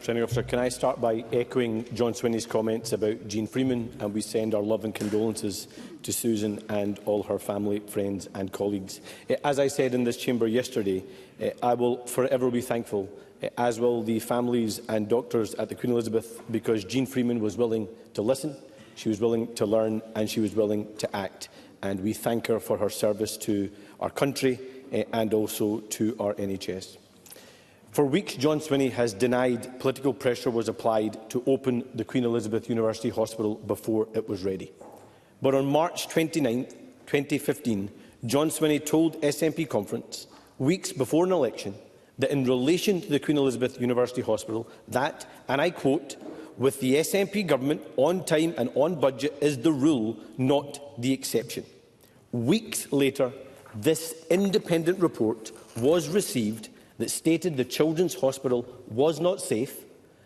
Presiding Officer, can I start by echoing John Swinney's comments about Jean Freeman, and we send our love and condolences to Susan and all her family, friends and colleagues. As I said in this chamber yesterday, I will forever be thankful, as will the families and doctors at the Queen Elizabeth, because Jean Freeman was willing to listen, she was willing to learn and she was willing to act. And we thank her for her service to our country and also to our NHS. For weeks, John Swinney has denied political pressure was applied to open the Queen Elizabeth University Hospital before it was ready. But on March 29, 2015, John Swinney told SNP Conference, weeks before an election, that in relation to the Queen Elizabeth University Hospital, that, and I quote, "with the SNP government on time and on budget is the rule, not the exception." Weeks later, this independent report was received that stated the Children's Hospital was not safe,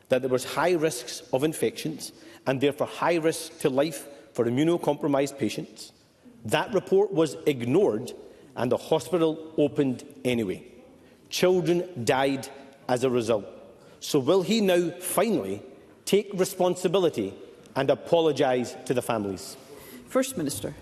that there was high risks of infections and therefore high risk to life for immunocompromised patients. That report was ignored and the hospital opened anyway. Children died as a result. So will he now finally take responsibility and apologise to the families? First Minister.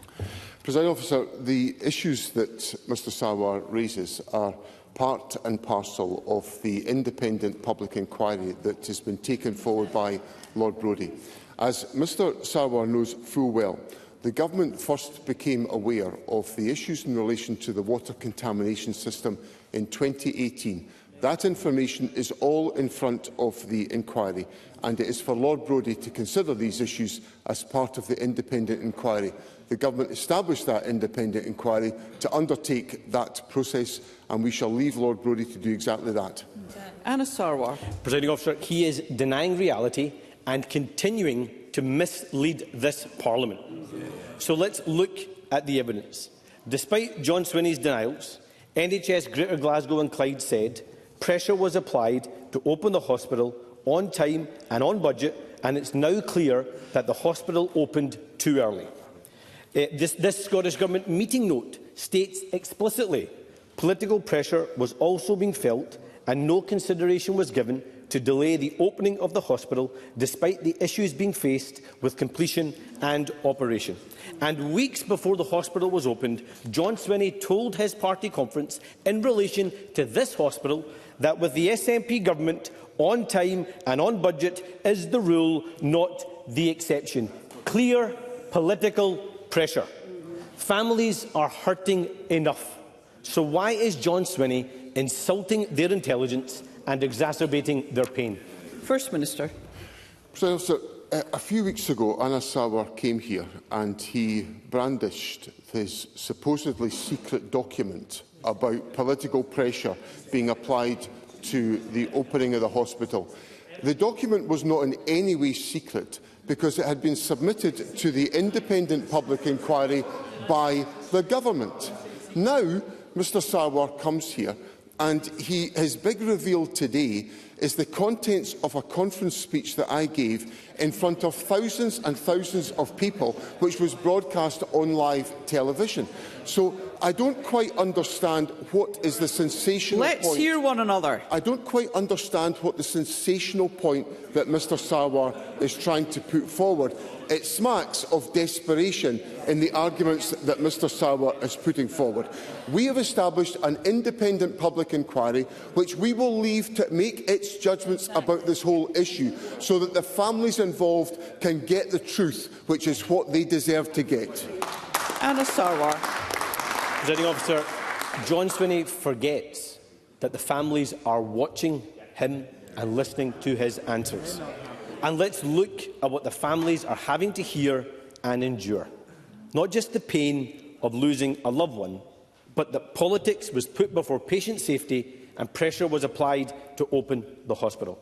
Presiding Officer, the issues that Mr Sarwar raises are part and parcel of the independent public inquiry that has been taken forward by Lord Brodie. As Mr Sarwar knows full well, the Government first became aware of the issues in relation to the water contamination system in 2018. That information is all in front of the inquiry, and it is for Lord Brodie to consider these issues as part of the independent inquiry. The Government established that independent inquiry to undertake that process, and we shall leave Lord Brodie to do exactly that. Anas Sarwar. Presiding Officer, he is denying reality and continuing to mislead this Parliament. So let's look at the evidence. Despite John Swinney's denials, NHS Greater Glasgow and Clyde said pressure was applied to open the hospital on time and on budget, and it's now clear that the hospital opened too early. This Scottish Government meeting note states explicitly political pressure was also being felt and no consideration was given to delay the opening of the hospital despite the issues being faced with completion and operation. And weeks before the hospital was opened, John Swinney told his party conference in relation to this hospital that with the SNP government on time and on budget is the rule, not the exception. Clear political pressure. Families are hurting enough. So why is John Swinney insulting their intelligence and exacerbating their pain? First Minister. Sir, a few weeks ago, Anas Sarwar came here and he brandished his supposedly secret document about political pressure being applied to the opening of the hospital. The document was not in any way secret because it had been submitted to the independent public inquiry by the Government. Now, Mr Sarwar comes here and his big reveal today is the contents of a conference speech that I gave in front of thousands and thousands of people, which was broadcast on live television. So I don't quite understand what is the sensational point. Let's hear one another. I don't quite understand what the sensational point that Mr Sarwar is trying to put forward. It smacks of desperation in the arguments that Mr Sarwar is putting forward. We have established an independent public inquiry which we will leave to make its judgments about this whole issue so that the families involved can get the truth, which is what they deserve to get. Anas Sarwar. Presiding Officer, John Swinney forgets that the families are watching him and listening to his answers. And let's look at what the families are having to hear and endure. Not just the pain of losing a loved one, but that politics was put before patient safety and pressure was applied to open the hospital.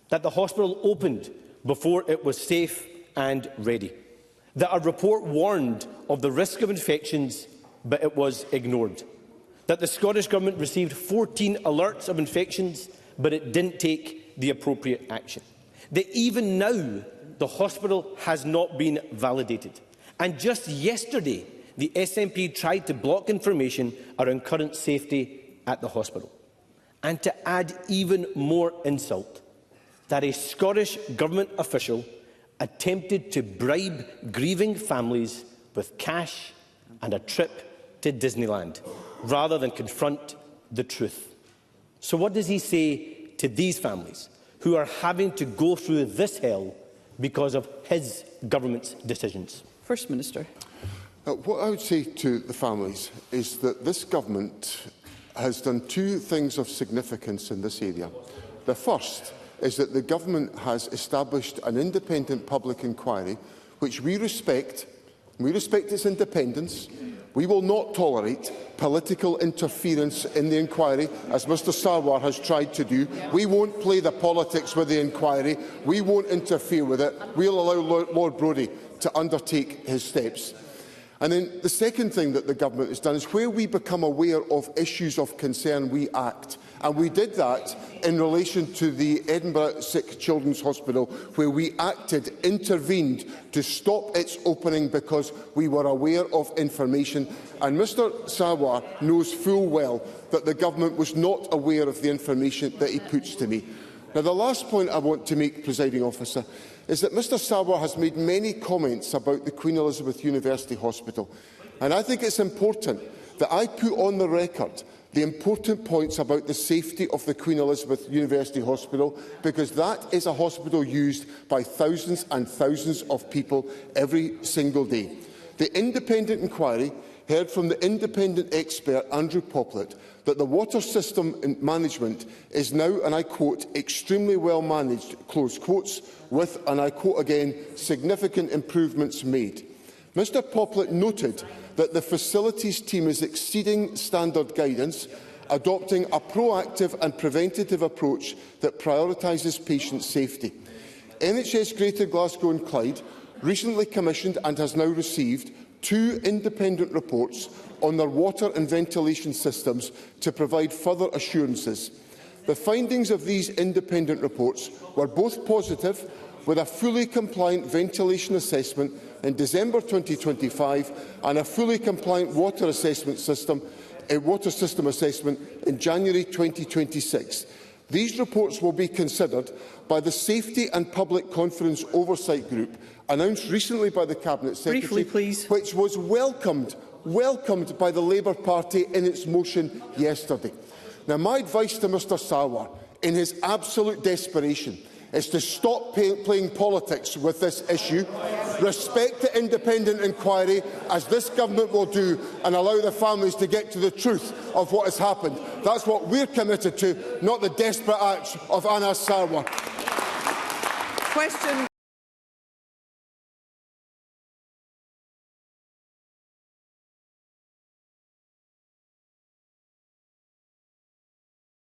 That the hospital opened before it was safe and ready. That a report warned of the risk of infections, but it was ignored. That the Scottish Government received 14 alerts of infections, but it didn't take the appropriate action. That even now, the hospital has not been validated. And just yesterday, the SNP tried to block information around current safety at the hospital. And to add even more insult, that a Scottish Government official attempted to bribe grieving families with cash and a trip to Disneyland, rather than confront the truth. So what does he say to these families who are having to go through this hell because of his government's decisions? First Minister. What I would say to the families is that this government has done two things of significance in this area. The first is that the government has established an independent public inquiry, which we respect. We respect its independence. We will not tolerate political interference in the inquiry, as Mr Sarwar has tried to do. We won't play the politics with the inquiry. We won't interfere with it. We'll allow Lord Brodie to undertake his steps. And then the second thing that the government has done is where we become aware of issues of concern, we act. And we did that in relation to the Edinburgh Sick Children's Hospital, where we intervened to stop its opening because we were aware of information. And Mr Sarwar knows full well that the government was not aware of the information that he puts to me. Now, the last point I want to make, Presiding Officer, is that Mr Sarwar has made many comments about the Queen Elizabeth University Hospital. And I think it's important that I put on the record the important points about the safety of the Queen Elizabeth University Hospital, because that is a hospital used by thousands and thousands of people every single day. The independent inquiry heard from the independent expert Andrew Poplett that the water system management is now, and I quote, extremely well managed, close quotes, with, and I quote again, significant improvements made. Mr Poplett noted that the facilities team is exceeding standard guidance, adopting a proactive and preventative approach that prioritises patient safety. NHS Greater Glasgow and Clyde recently commissioned and has now received 2 independent reports on their water and ventilation systems to provide further assurances. The findings of these independent reports were both positive, with a fully compliant ventilation assessment in December 2025 and a fully compliant water system assessment in January 2026. These reports will be considered by the Safety and Public Confidence Oversight Group, announced recently by the Cabinet Secretary, which was welcomed by the Labour Party in its motion yesterday. Now, my advice to Mr Sarwar, in his absolute desperation, is to stop playing politics with this issue, respect the independent inquiry, as this government will do, and allow the families to get to the truth of what has happened. That's what we're committed to, not the desperate acts of Anas Sarwar. Question